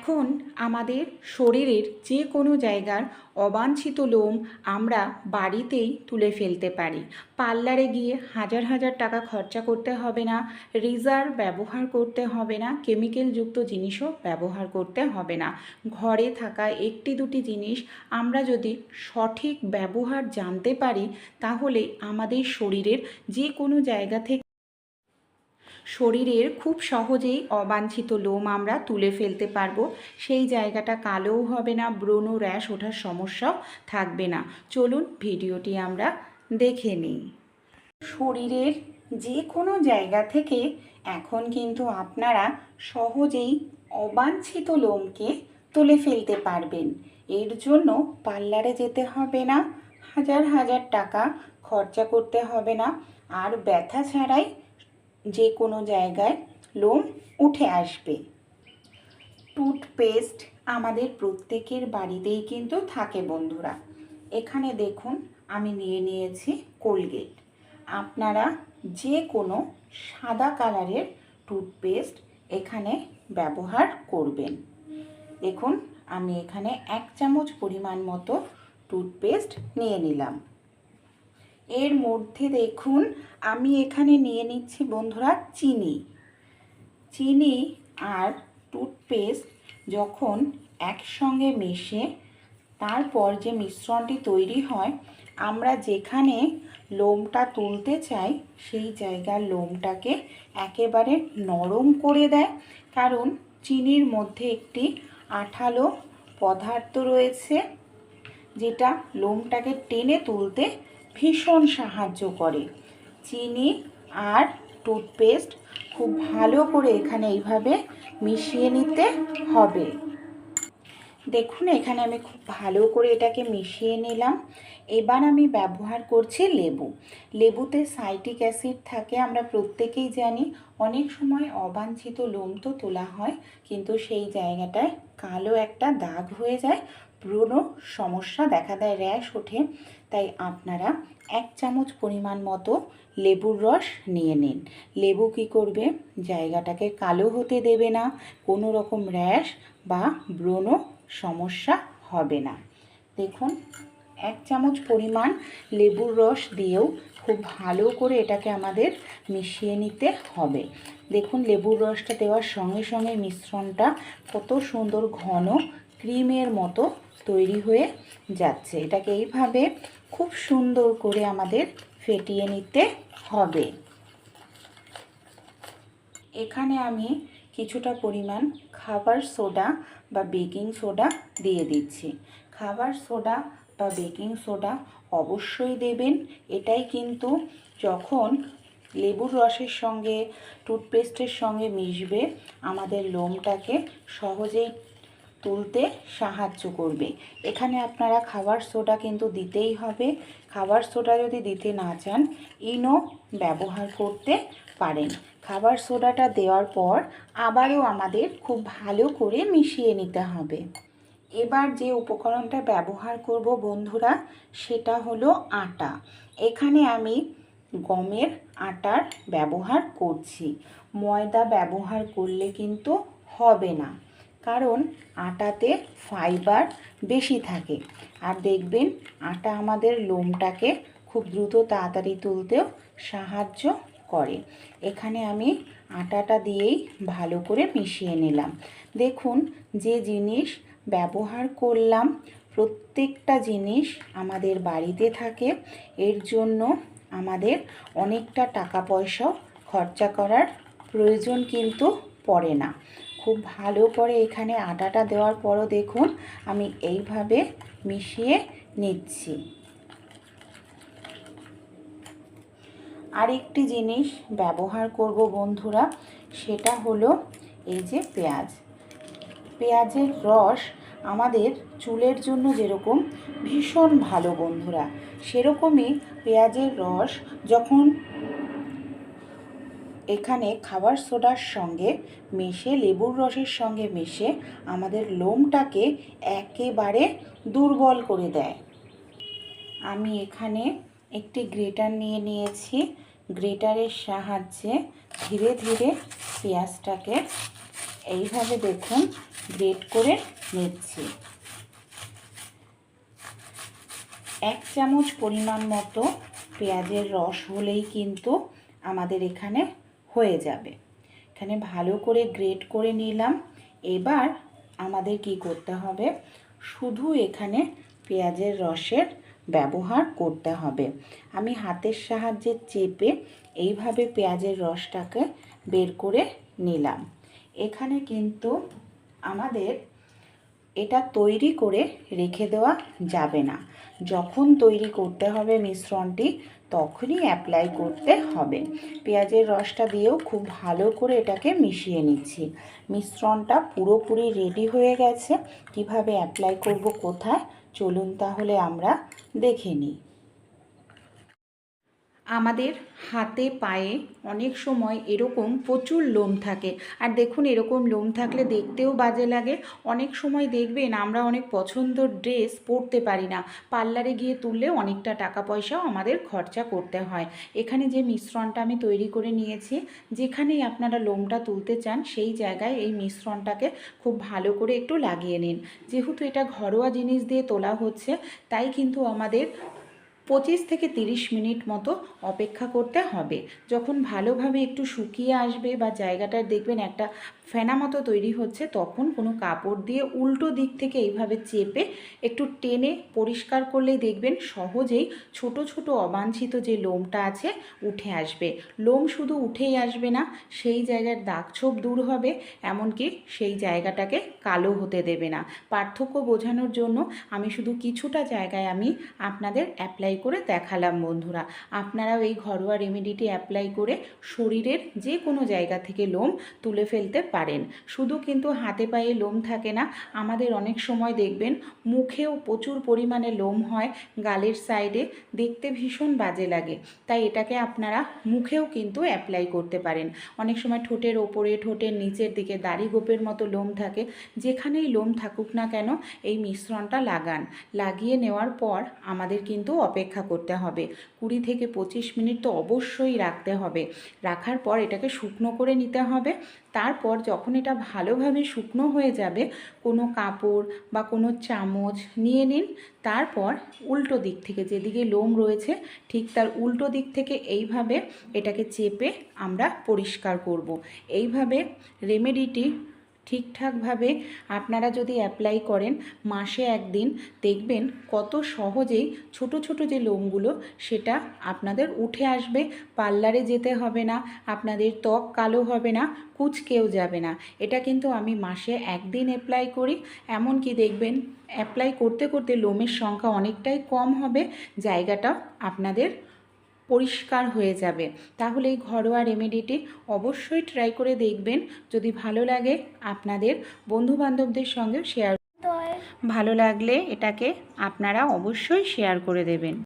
এখন আমাদের শরীরের যে কোনো জায়গার অবাঞ্ছিত লোম আমরা বাড়িতেই তুলে ফেলতে পারি। পার্লারে গিয়ে হাজার হাজার টাকা খরচা করতে হবে না, রেজার ব্যবহার করতে হবে না, কেমিক্যালযুক্ত জিনিসও ব্যবহার করতে হবে না। ঘরে থাকা একটি দুটি জিনিস আমরা যদি সঠিক ব্যবহার জানতে পারি, তাহলে আমাদের শরীরের যে কোনো জায়গা থেকে শরীরের খুব সহজেই অবাঞ্ছিত লোম আমরা তুলে ফেলতে পারবো। সেই জায়গাটা কালোও হবে না, ব্রণ র্যাশ ওঠার সমস্যাও থাকবে না। চলুন ভিডিওটি আমরা দেখে নিই। শরীরের যে কোনো জায়গা থেকে এখন কিন্তু আপনারা সহজেই অবাঞ্ছিত লোমকে তুলে ফেলতে পারবেন। এর জন্য পার্লারে যেতে হবে না, হাজার হাজার টাকা খরচা করতে হবে না, আর ব্যথা ছাড়াই যে কোনো জায়গায় লোম উঠে আসবে। টুথপেস্ট আমাদের প্রত্যেকের বাড়িতেই কিন্তু থাকে বন্ধুরা। এখানে দেখুন আমি নিয়ে নিয়েছি কোলগেট। আপনারা যে কোনো সাদা কালারের টুথপেস্ট এখানে ব্যবহার করবেন। দেখুন আমি এখানে 1 চামচ পরিমাণ মতো টুথপেস্ট নিয়ে নিলাম। এর মধ্যে দেখুন আমি এখানে নিয়ে নিচ্ছি বন্ধুরা চিনি আর টুথপেস্ট যখন একসঙ্গে মেশে তারপর যে মিশ্রণটি তৈরি হয়, আমরা যেখানে লোমটা তুলতে চাই সেই জায়গার লোমটাকে একেবারে নরম করে দেয়। কারণ চিনির মধ্যে একটি আঠালো পদার্থ রয়েছে, যেটা লোমটাকে টেনে তুলতে ভীষণ সাহায্য করে। চিনি আর টুথপেস্ট খুব ভালো করে এখানে এইভাবে মিশিয়ে নিতে হবে। দেখুন এখানে আমি খুব ভালো করে এটাকে মিশিয়ে নিলাম। এবার আমি ব্যবহার করছি লেবুতে সাইট্রিক অ্যাসিড থাকে, আমরা প্রত্যেকেই জানি। অনেক সময় অবাঞ্ছিত লোম তো তোলা হয়, কিন্তু সেই জায়গাটায় কালো একটা দাগ হয়ে যায়, ব্রণ সমস্যা দেখা দেয়, র্যাশ ওঠে। তাই আপনারা 1 চামচ পরিমাণ মতো লেবুর রস নিয়ে নিন। লেবু কী করবে, জায়গাটাকে কালো হতে দেবে না, কোনো রকম র্যাশ বা ব্রণ সমস্যা হবে না। দেখুন 1 চামচ পরিমাণ লেবুর রস দিয়েও খুব ভালো করে এটাকে আমাদের মিশিয়ে নিতে হবে। দেখুন লেবুর রসটা দেওয়ার সঙ্গে সঙ্গে মিশ্রণটা কত সুন্দর ঘন ক্রিমের মতো তৈরি হয়ে যাচ্ছে। এটাকে এইভাবে খুব সুন্দর করে আমাদের ফেটিয়ে নিতে হবে। এখানে আমি কিছুটা পরিমাণ খাবার সোডা বা বেকিং সোডা দিয়ে দিচ্ছি। খাবার সোডা বা বেকিং সোডা অবশ্যই দেবেন। এটাই কিন্তু যখন লেবুর রসের সঙ্গে টুথপেস্টের সঙ্গে মিশবে, আমাদের লোমটাকে সহজেই তুলতে সাহায্য করবে। এখানে আপনারা খাবার সোডা কিন্তু দিতেই হবে। খাবার সোডা যদি দিতে না চান, ইনো ব্যবহার করতে পারেন। খাবার সোডাটা দেওয়ার পর আবারও আমাদের খুব ভালো করে মিশিয়ে নিতে হবে। এবার যে উপকরণটা ব্যবহার করব বন্ধুরা, সেটা হলো আটা। এখানে আমি গমের আটার ব্যবহার করছি। ময়দা ব্যবহার করলে কিন্তু হবে না, কারণ আটাতে ফাইবার বেশি থাকে। আর দেখবেন আটা আমাদের লোমটাকে খুব দ্রুত তাড়াতাড়ি তুলতেও সাহায্য করে। এখানে আমি আটাটা দিয়েই ভালো করে মিশিয়ে নিলাম। দেখুন যে জিনিস ব্যবহার করলাম, প্রত্যেকটা জিনিস আমাদের বাড়িতে থাকে। এর জন্য আমাদের অনেকটা টাকা পয়সাও খরচা করার প্রয়োজন কিন্তু পড়ে না। খুব ভালো করে এখানে আটাটা দেওয়ার পরও দেখুন আমি এইভাবে মিশিয়ে নিচ্ছি। আরেকটি জিনিস ব্যবহার করব বন্ধুরা, সেটা হলো এই যে পেঁয়াজের রস আমাদের চুলের জন্য যেরকম ভীষণ ভালো বন্ধুরা, সেরকমই পেঁয়াজের রস যখন এখানে খাবার সোডার সঙ্গে মিশে, লেবুর রসের সঙ্গে মিশে আমাদের লোমটাকে একেবারে দুর্বল করে দেয়। আমি এখানে একটি গ্রেটার নিয়ে নিয়েছি। গ্রেটারের সাহায্যে ধীরে ধীরে পেঁয়াজটাকে এইভাবে দেখুন গ্রেট করে নিচ্ছি। 1 চামচ পরিমাণ মতো পেঁয়াজের রস হলেই কিন্তু আমাদের এখানে হয়ে যাবে। এখানে ভালো করে গ্রেট করে নিলাম। এবার আমাদের কি করতে হবে, শুধু এখানে পেঁয়াজের রসের ব্যবহার করতে হবে। আমি হাতের সাহায্যে চেপে এইভাবে পেঁয়াজের রসটাকে বের করে নিলাম। এখানে কিন্তু আমাদের এটা তৈরি করে রেখে দেওয়া যাবে না। যখন তৈরি করতে হবে মিশ্রণটি তখনই অ্যাপ্লাই করতে হবে। পেঁয়াজের রসটা দিয়েও খুব ভালো করে এটাকে মিশিয়ে নিচ্ছি। মিশ্রণটা পুরোপুরি রেডি হয়ে গেছে। কিভাবে অ্যাপ্লাই করব কোথায়, চলুন তাহলে আমরা দেখে নিই। আমাদের হাতে পায়ে অনেক সময় এরকম প্রচুর লোম থাকে, আর দেখুন এরকম লোম থাকলে দেখতেও বাজে লাগে। অনেক সময় দেখবেন আমরা অনেক পছন্দের ড্রেস পরতে পারি না, পার্লারে গিয়ে তুললেও অনেকটা টাকা পয়সাও আমাদের খরচা করতে হয়। এখানে যে মিশ্রণটা আমি তৈরি করে নিয়েছি, যেখানেই আপনারা লোমটা তুলতে চান সেই জায়গায় এই মিশ্রণটাকে খুব ভালো করে একটু লাগিয়ে নিন। যেহেতু এটা ঘরোয়া জিনিস দিয়ে তোলা হচ্ছে, তাই কিন্তু আমাদের 25 থেকে 30 মিনিট মতো অপেক্ষা করতে হবে। যখন ভালোভাবে একটু শুকিয়ে আসবে বা জায়গাটা দেখবেন একটা ফেনা মতো তৈরি হচ্ছে, তখন কোনো কাপড় দিয়ে উল্টো দিক থেকে এইভাবে চেপে একটু টেনে পরিষ্কার করলেই দেখবেন সহজেই ছোট ছোট অবাঞ্ছিত যে লোমটা আছে উঠে আসবে। লোম শুধু উঠেই আসবে না, সেই জায়গার দাগছোপ দূর হবে, এমনকি সেই জায়গাটাকে কালো হতে দেবে না। পার্থক্য বোঝানোর জন্য আমি শুধু কিছুটা জায়গায় আমি আপনাদের অ্যাপ্লাই করে দেখালাম বন্ধুরা। আপনারাও এই ঘরোয়া রেমেডিটি অ্যাপ্লাই করে শরীরের যে কোনো জায়গা থেকে লোম তুলে ফেলতে পারেন। শুধু কিন্তু হাতে পায়ে লোম থাকে না, আমাদের অনেক সময় দেখবেন মুখেও প্রচুর পরিমাণে লোম হয়, গালের সাইডে দেখতে ভীষণ বাজে লাগে। তাই এটাকে আপনারা মুখেও কিন্তু অ্যাপ্লাই করতে পারেন। অনেক সময় ঠোঁটের ওপরে, ঠোঁটের নিচের দিকে দাড়ি গোপের মতো লোম থাকে, যেখানেই লোম থাকুক না কেন এই মিশ্রণটা লাগান। লাগিয়ে নেওয়ার পর আমাদের কিন্তু অপেক্ষা করতে হবে 20 থেকে 25 মিনিট তো অবশ্যই রাখতে হবে। রাখার পর এটাকে শুকনো করে নিতে হবে। তারপর যখন এটা ভালোভাবে শুকনো হয়ে যাবে, কোনো কাপড় বা কোনো চামচ নিয়ে নিন। তারপর উল্টো দিক থেকে, যেদিকে লোম রয়েছে ঠিক তার উল্টো দিক থেকে এইভাবে এটাকে চেপে আমরা পরিষ্কার করব। এইভাবে রেমেডিটি ঠিকঠাকভাবে আপনারা যদি অ্যাপ্লাই করেন, মাসে একদিন দেখবেন কত সহজেই ছোট ছোট যে লোমগুলো সেটা আপনাদের উঠে আসবে। পার্লারে যেতে হবে না, আপনাদের ত্বক কালো হবে না, কুঁচকেও যাবে না। এটা কিন্তু আমি মাসে একদিন অ্যাপ্লাই করি। এমনকি দেখবেন অ্যাপ্লাই করতে করতে লোমের সংখ্যা অনেকটাই কম হবে, জায়গাটা আপনাদের পরিষ্কার হয়ে যাবে। তাহলে এই ঘরোয়া রেমেডিটি অবশ্যই ট্রাই করে দেখবেন। যদি ভালো লাগে আপনাদের বন্ধুবান্ধবদের সঙ্গেও শেয়ার, ভালো লাগলে এটাকে আপনারা অবশ্যই শেয়ার করে দেবেন।